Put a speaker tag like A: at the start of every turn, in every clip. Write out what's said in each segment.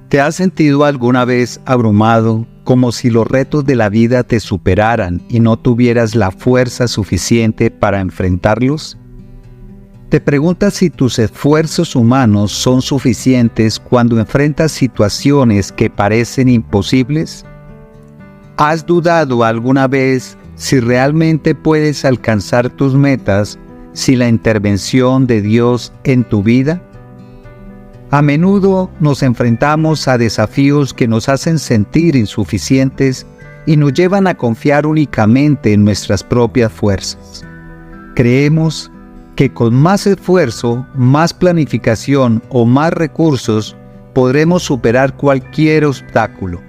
A: ¿Te has sentido alguna vez abrumado, como si los retos de la vida te superaran y no tuvieras la fuerza suficiente para enfrentarlos? ¿Te preguntas si tus esfuerzos humanos son suficientes cuando enfrentas situaciones que parecen imposibles? ¿Has dudado alguna vez si realmente puedes alcanzar tus metas sin la intervención de Dios en tu vida? A menudo nos enfrentamos a desafíos que nos hacen sentir insuficientes y nos llevan a confiar únicamente en nuestras propias fuerzas. Creemos que con más esfuerzo, más planificación o más recursos podremos superar cualquier obstáculo.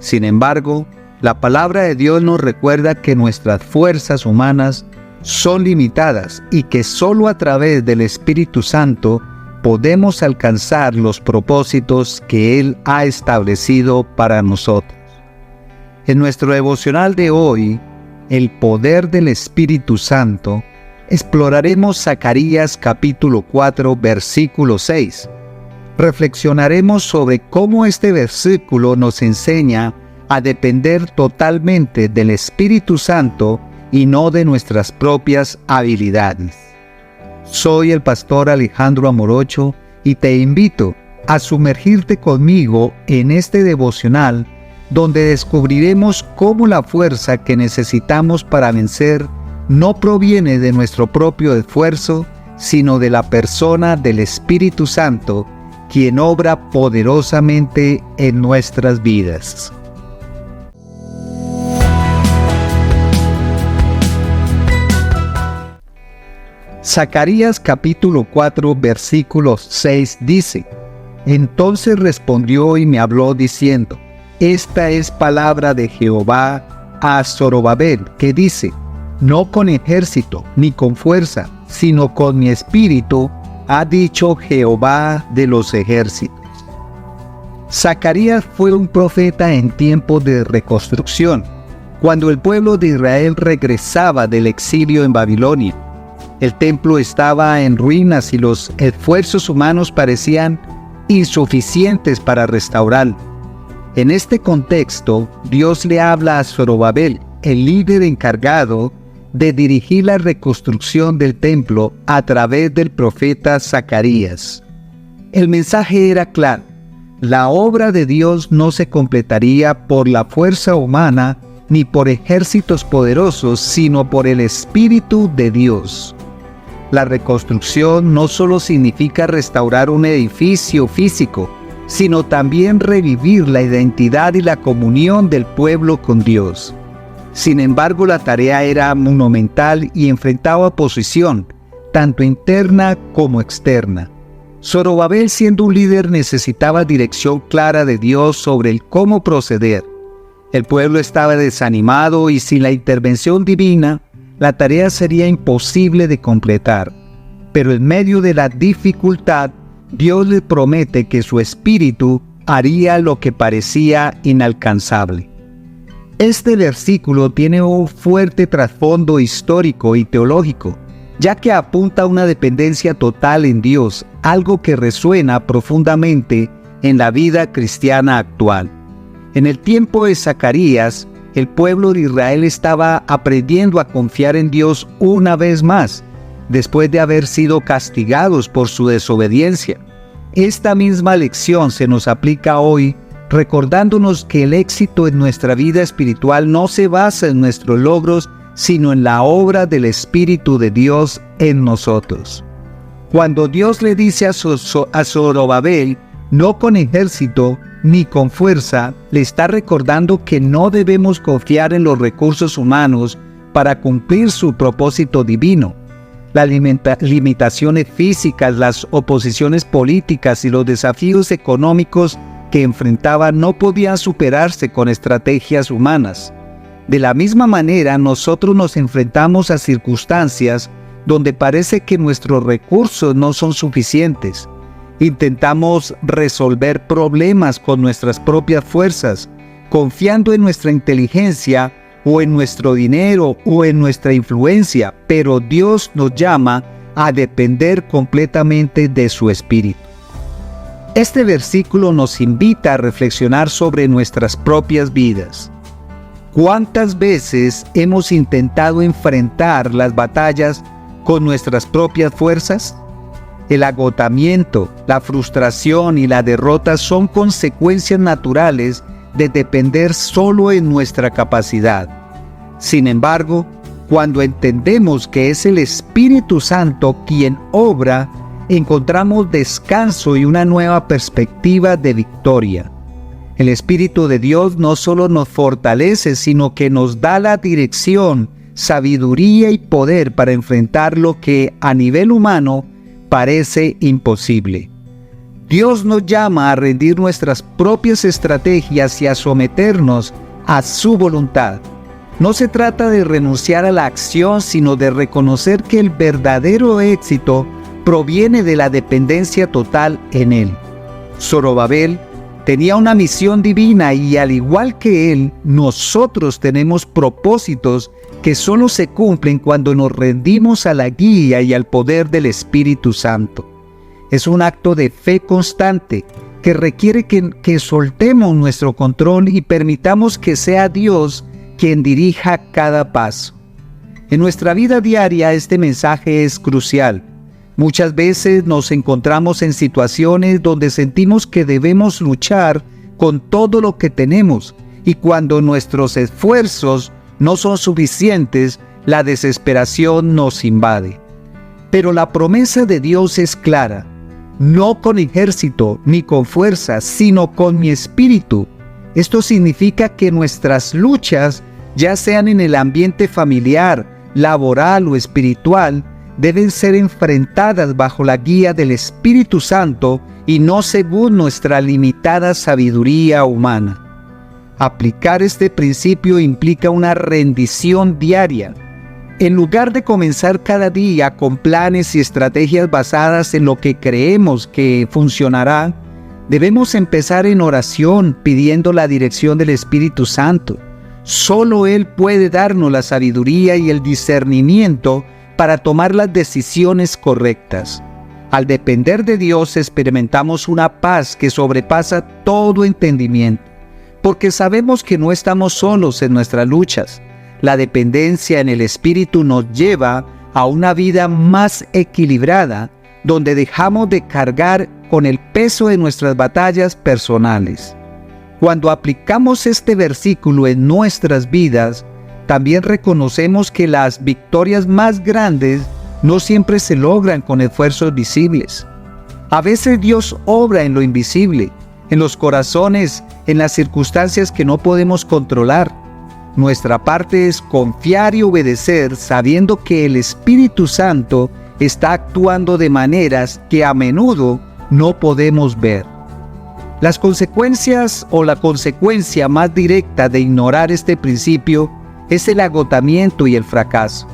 A: Sin embargo, la palabra de Dios nos recuerda que nuestras fuerzas humanas son limitadas y que solo a través del Espíritu Santo podemos alcanzar los propósitos que Él ha establecido para nosotros. En nuestro devocional de hoy, El poder del Espíritu Santo, exploraremos Zacarías capítulo 4, versículo 6. Reflexionaremos sobre cómo este versículo nos enseña a depender totalmente del Espíritu Santo y no de nuestras propias habilidades. Soy el pastor Alejandro Amorocho y te invito a sumergirte conmigo en este devocional donde descubriremos cómo la fuerza que necesitamos para vencer no proviene de nuestro propio esfuerzo, sino de la persona del Espíritu Santo, quien obra poderosamente en nuestras vidas. Zacarías capítulo 4 versículo 6 dice: Entonces respondió y me habló diciendo: Esta es palabra de Jehová a Zorobabel, que dice: No con ejército ni con fuerza, sino con mi espíritu, ha dicho Jehová de los ejércitos. Zacarías fue un profeta en tiempos de reconstrucción, cuando el pueblo de Israel regresaba del exilio en Babilonia. El templo estaba en ruinas y los esfuerzos humanos parecían insuficientes para restaurarlo. En este contexto, Dios le habla a Zorobabel, el líder encargado de dirigir la reconstrucción del templo a través del profeta Zacarías. El mensaje era claro: la obra de Dios no se completaría por la fuerza humana ni por ejércitos poderosos, sino por el Espíritu de Dios. La reconstrucción no solo significa restaurar un edificio físico, sino también revivir la identidad y la comunión del pueblo con Dios. Sin embargo, la tarea era monumental y enfrentaba oposición, tanto interna como externa. Zorobabel, siendo un líder, necesitaba dirección clara de Dios sobre el cómo proceder. El pueblo estaba desanimado y sin la intervención divina, la tarea sería imposible de completar. Pero en medio de la dificultad, Dios le promete que su espíritu haría lo que parecía inalcanzable. Este versículo tiene un fuerte trasfondo histórico y teológico, ya que apunta a una dependencia total en Dios, algo que resuena profundamente en la vida cristiana actual. En el tiempo de Zacarías, el pueblo de Israel estaba aprendiendo a confiar en Dios una vez más, después de haber sido castigados por su desobediencia. Esta misma lección se nos aplica hoy, recordándonos que el éxito en nuestra vida espiritual no se basa en nuestros logros, sino en la obra del Espíritu de Dios en nosotros. Cuando Dios le dice a Zorobabel, no con ejército ni con fuerza, le está recordando que no debemos confiar en los recursos humanos para cumplir su propósito divino. Las limitaciones físicas, las oposiciones políticas y los desafíos económicos que enfrentaba no podían superarse con estrategias humanas. De la misma manera, nosotros nos enfrentamos a circunstancias donde parece que nuestros recursos no son suficientes. Intentamos resolver problemas con nuestras propias fuerzas, confiando en nuestra inteligencia o en nuestro dinero o en nuestra influencia, pero Dios nos llama a depender completamente de su Espíritu. Este versículo nos invita a reflexionar sobre nuestras propias vidas. ¿Cuántas veces hemos intentado enfrentar las batallas con nuestras propias fuerzas? El agotamiento, la frustración y la derrota son consecuencias naturales de depender solo en nuestra capacidad. Sin embargo, cuando entendemos que es el Espíritu Santo quien obra, encontramos descanso y una nueva perspectiva de victoria. El Espíritu de Dios no solo nos fortalece, sino que nos da la dirección, sabiduría y poder para enfrentar lo que a nivel humano parece imposible. Dios nos llama a rendir nuestras propias estrategias y a someternos a su voluntad. No se trata de renunciar a la acción, sino de reconocer que el verdadero éxito proviene de la dependencia total en Él. Zorobabel tenía una misión divina y al igual que él, nosotros tenemos propósitos que solo se cumplen cuando nos rendimos a la guía y al poder del Espíritu Santo. Es un acto de fe constante que requiere que soltemos nuestro control y permitamos que sea Dios quien dirija cada paso. En nuestra vida diaria este mensaje es crucial. Muchas veces nos encontramos en situaciones donde sentimos que debemos luchar con todo lo que tenemos y cuando nuestros esfuerzos no son suficientes, la desesperación nos invade. Pero la promesa de Dios es clara: no con ejército ni con fuerza, sino con mi espíritu. Esto significa que nuestras luchas, ya sean en el ambiente familiar, laboral o espiritual, deben ser enfrentadas bajo la guía del Espíritu Santo y no según nuestra limitada sabiduría humana. Aplicar este principio implica una rendición diaria. En lugar de comenzar cada día con planes y estrategias basadas en lo que creemos que funcionará, debemos empezar en oración pidiendo la dirección del Espíritu Santo. Solo Él puede darnos la sabiduría y el discernimiento para tomar las decisiones correctas. Al depender de Dios experimentamos una paz que sobrepasa todo entendimiento, porque sabemos que no estamos solos en nuestras luchas. La dependencia en el Espíritu nos lleva a una vida más equilibrada, donde dejamos de cargar con el peso de nuestras batallas personales. Cuando aplicamos este versículo en nuestras vidas, también reconocemos que las victorias más grandes no siempre se logran con esfuerzos visibles. A veces Dios obra en lo invisible, en los corazones, en las circunstancias que no podemos controlar. Nuestra parte es confiar y obedecer sabiendo que el Espíritu Santo está actuando de maneras que a menudo no podemos ver. Las consecuencias o la consecuencia más directa de ignorar este principio es el agotamiento y el fracaso.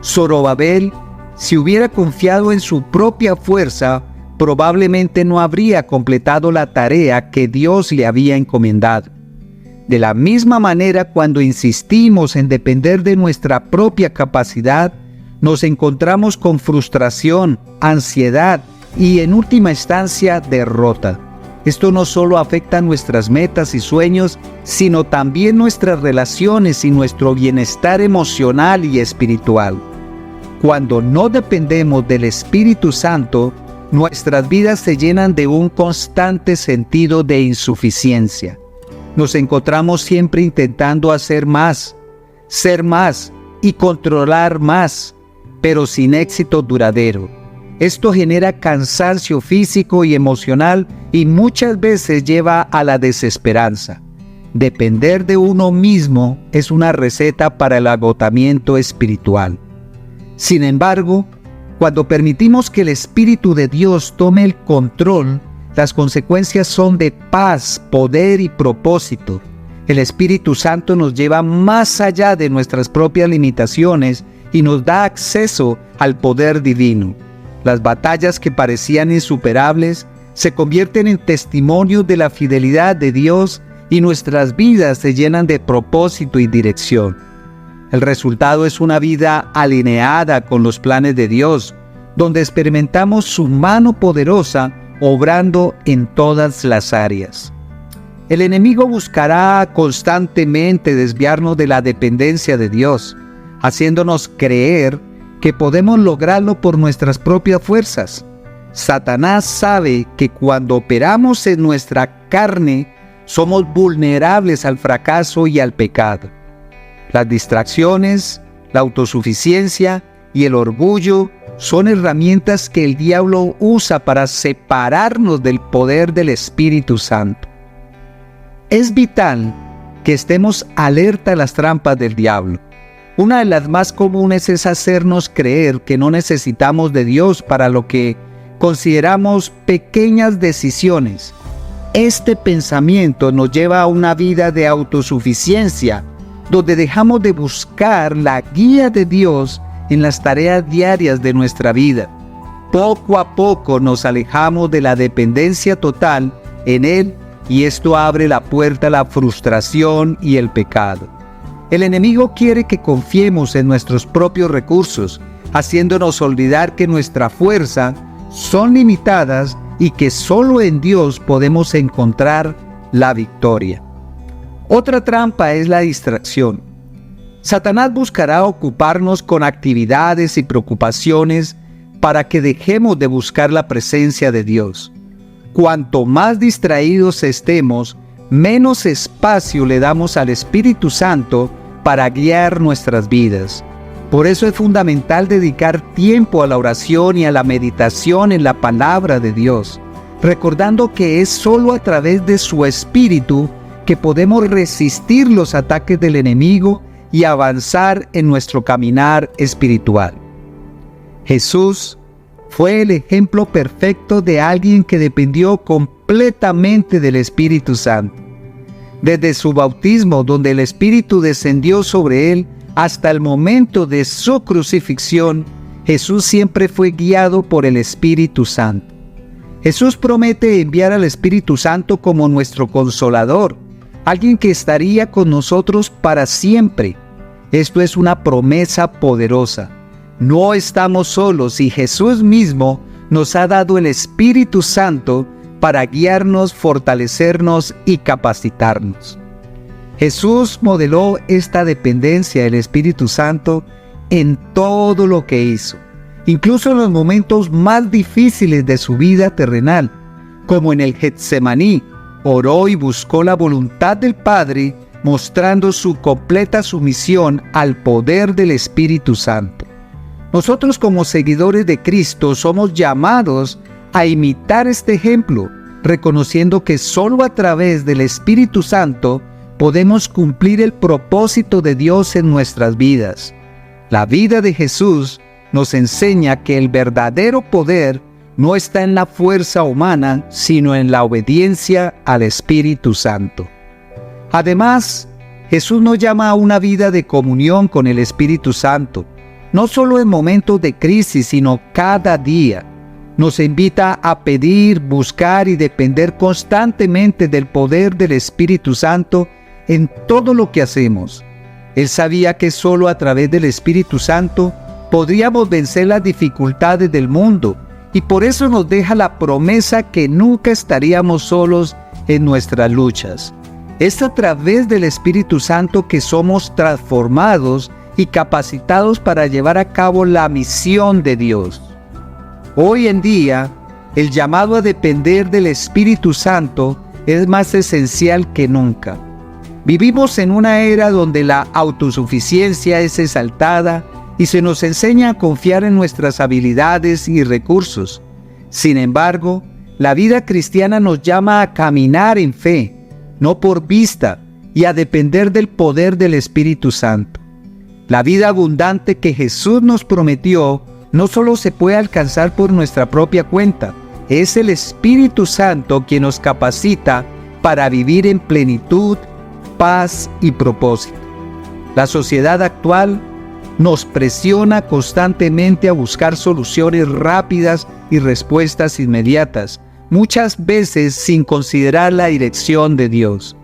A: Zorobabel, si hubiera confiado en su propia fuerza, probablemente no habría completado la tarea que Dios le había encomendado. De la misma manera, cuando insistimos en depender de nuestra propia capacidad, nos encontramos con frustración, ansiedad y, en última instancia, derrota. Esto no solo afecta nuestras metas y sueños, sino también nuestras relaciones y nuestro bienestar emocional y espiritual. Cuando no dependemos del Espíritu Santo, nuestras vidas se llenan de un constante sentido de insuficiencia. Nos encontramos siempre intentando hacer más, ser más y controlar más, pero sin éxito duradero. Esto genera cansancio físico y emocional y muchas veces lleva a la desesperanza. Depender de uno mismo es una receta para el agotamiento espiritual. Sin embargo, cuando permitimos que el Espíritu de Dios tome el control, las consecuencias son de paz, poder y propósito. El Espíritu Santo nos lleva más allá de nuestras propias limitaciones y nos da acceso al poder divino. Las batallas que parecían insuperables se convierten en testimonios de la fidelidad de Dios y nuestras vidas se llenan de propósito y dirección. El resultado es una vida alineada con los planes de Dios, donde experimentamos su mano poderosa obrando en todas las áreas. El enemigo buscará constantemente desviarnos de la dependencia de Dios, haciéndonos creer que podemos lograrlo por nuestras propias fuerzas. Satanás sabe que cuando operamos en nuestra carne, somos vulnerables al fracaso y al pecado. Las distracciones, la autosuficiencia y el orgullo son herramientas que el diablo usa para separarnos del poder del Espíritu Santo. Es vital que estemos alerta a las trampas del diablo. Una de las más comunes es hacernos creer que no necesitamos de Dios para lo que consideramos pequeñas decisiones. Este pensamiento nos lleva a una vida de autosuficiencia, donde dejamos de buscar la guía de Dios en las tareas diarias de nuestra vida. Poco a poco nos alejamos de la dependencia total en Él y esto abre la puerta a la frustración y el pecado. El enemigo quiere que confiemos en nuestros propios recursos, haciéndonos olvidar que nuestra fuerza son limitadas y que solo en Dios podemos encontrar la victoria. Otra trampa es la distracción. Satanás buscará ocuparnos con actividades y preocupaciones para que dejemos de buscar la presencia de Dios. Cuanto más distraídos estemos, menos espacio le damos al Espíritu Santo para guiar nuestras vidas. Por eso es fundamental dedicar tiempo a la oración y a la meditación en la palabra de Dios, recordando que es solo a través de su Espíritu que podemos resistir los ataques del enemigo y avanzar en nuestro caminar espiritual. Jesús fue el ejemplo perfecto de alguien que dependió completamente del Espíritu Santo. Desde su bautismo, donde el Espíritu descendió sobre él, hasta el momento de su crucifixión, Jesús siempre fue guiado por el Espíritu Santo. Jesús promete enviar al Espíritu Santo como nuestro consolador, alguien que estaría con nosotros para siempre. Esto es una promesa poderosa. No estamos solos y Jesús mismo nos ha dado el Espíritu Santo para guiarnos, fortalecernos y capacitarnos. Jesús modeló esta dependencia del Espíritu Santo en todo lo que hizo, incluso en los momentos más difíciles de su vida terrenal, como en el Getsemaní. Oró y buscó la voluntad del Padre, mostrando su completa sumisión al poder del Espíritu Santo. Nosotros como seguidores de Cristo somos llamados a imitar este ejemplo, reconociendo que solo a través del Espíritu Santo podemos cumplir el propósito de Dios en nuestras vidas. La vida de Jesús nos enseña que el verdadero poder no está en la fuerza humana, sino en la obediencia al Espíritu Santo. Además, Jesús nos llama a una vida de comunión con el Espíritu Santo, no solo en momentos de crisis, sino cada día. Nos invita a pedir, buscar y depender constantemente del poder del Espíritu Santo en todo lo que hacemos. Él sabía que solo a través del Espíritu Santo podríamos vencer las dificultades del mundo, y por eso nos deja la promesa que nunca estaríamos solos en nuestras luchas. Es a través del Espíritu Santo que somos transformados y capacitados para llevar a cabo la misión de Dios. Hoy en día, el llamado a depender del Espíritu Santo es más esencial que nunca. Vivimos en una era donde la autosuficiencia es exaltada y se nos enseña a confiar en nuestras habilidades y recursos. Sin embargo, la vida cristiana nos llama a caminar en fe, no por vista, y a depender del poder del Espíritu Santo. La vida abundante que Jesús nos prometió no solo se puede alcanzar por nuestra propia cuenta, es el Espíritu Santo quien nos capacita para vivir en plenitud, paz y propósito. La sociedad actual nos presiona constantemente a buscar soluciones rápidas y respuestas inmediatas, muchas veces sin considerar la dirección de Dios.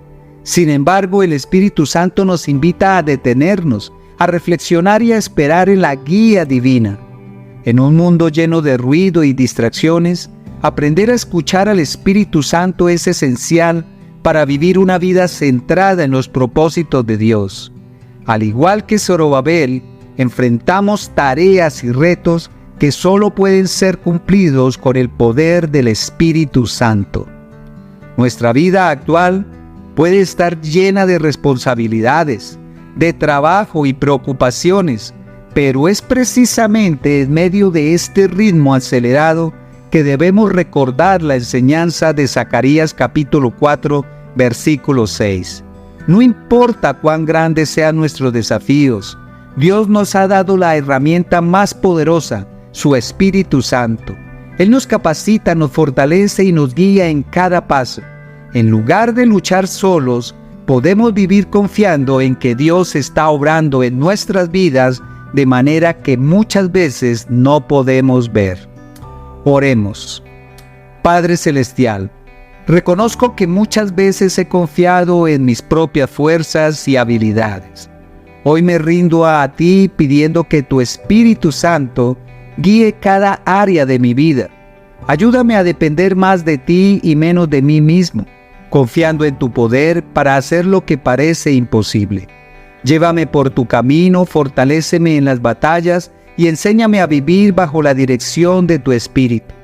A: Sin embargo, el Espíritu Santo nos invita a detenernos, a reflexionar y a esperar en la guía divina. En un mundo lleno de ruido y distracciones, Aprender a escuchar al Espíritu Santo es esencial para vivir una vida centrada en los propósitos de Dios. Al igual que Zorobabel, enfrentamos tareas y retos que solo pueden ser cumplidos con el poder del Espíritu Santo. Nuestra vida actual puede estar llena de responsabilidades, de trabajo y preocupaciones, pero es precisamente en medio de este ritmo acelerado que debemos recordar la enseñanza de Zacarías capítulo 4, versículo 6. No importa cuán grandes sean nuestros desafíos, Dios nos ha dado la herramienta más poderosa, su Espíritu Santo. Él nos capacita, nos fortalece y nos guía en cada paso. En lugar de luchar solos, podemos vivir confiando en que Dios está obrando en nuestras vidas de manera que muchas veces no podemos ver. Oremos. Padre Celestial, reconozco que muchas veces he confiado en mis propias fuerzas y habilidades. Hoy me rindo a ti pidiendo que tu Espíritu Santo guíe cada área de mi vida. Ayúdame a depender más de ti y menos de mí mismo, confiando en tu poder para hacer lo que parece imposible. Llévame por tu camino, fortaléceme en las batallas y enséñame a vivir bajo la dirección de tu Espíritu.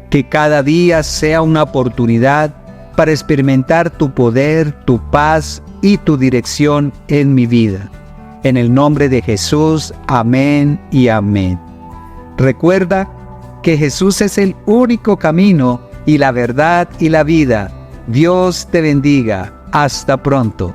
A: Que cada día sea una oportunidad para experimentar tu poder, tu paz y tu dirección en mi vida. En el nombre de Jesús, amén y amén. Recuerda que Jesús es el único camino y la verdad y la vida. Dios te bendiga. Hasta pronto.